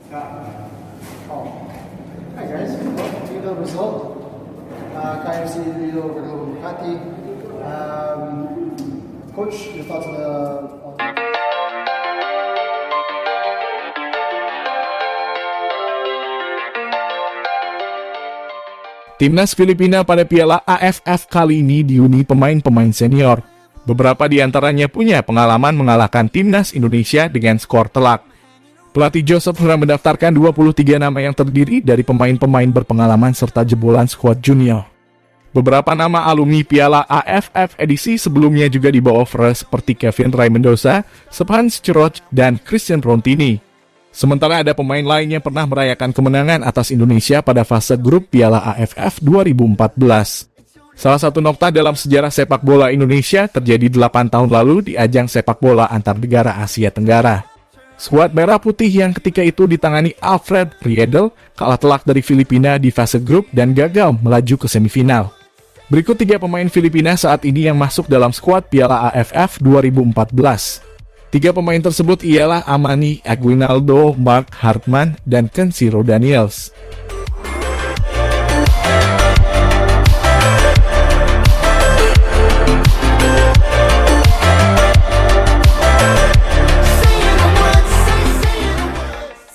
Oh. Hi guys, welcome to the result. KFC Rio Berlo Bukati. Coach, your thoughts on the... Timnas Filipina pada Piala AFF kali ini dihuni pemain-pemain senior. Beberapa di antaranya punya pengalaman mengalahkan Timnas Indonesia dengan skor telak. Pelatih Joseph sudah mendaftarkan 23 nama yang terdiri dari pemain-pemain berpengalaman serta jebolan skuad junior. Beberapa nama alumni Piala AFF edisi sebelumnya juga dibawa Fresh seperti Kevin Ray Mendoza, Sephan Sciroj, dan Christian Rontini. Sementara ada pemain lain yang pernah merayakan kemenangan atas Indonesia pada fase grup Piala AFF 2014. Salah satu nokta dalam sejarah sepak bola Indonesia terjadi 8 tahun lalu di ajang sepak bola antar negara Asia Tenggara. Skuad Merah Putih yang ketika itu ditangani Alfred Riedel kalah telak dari Filipina di fase grup dan gagal melaju ke semifinal. Berikut 3 pemain Filipina saat ini yang masuk dalam skuad Piala AFF 2014. 3 pemain tersebut ialah Amani Aguinaldo, Mark Hartman, dan Kenshiro Daniels.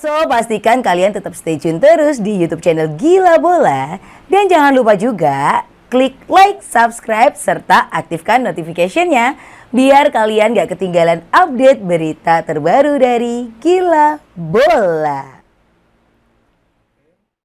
So, pastikan kalian tetap stay tune terus di YouTube channel Gila Bola. Dan jangan lupa juga klik like, subscribe, serta aktifkan notification-nya biar kalian gak ketinggalan update berita terbaru dari Gila Bola.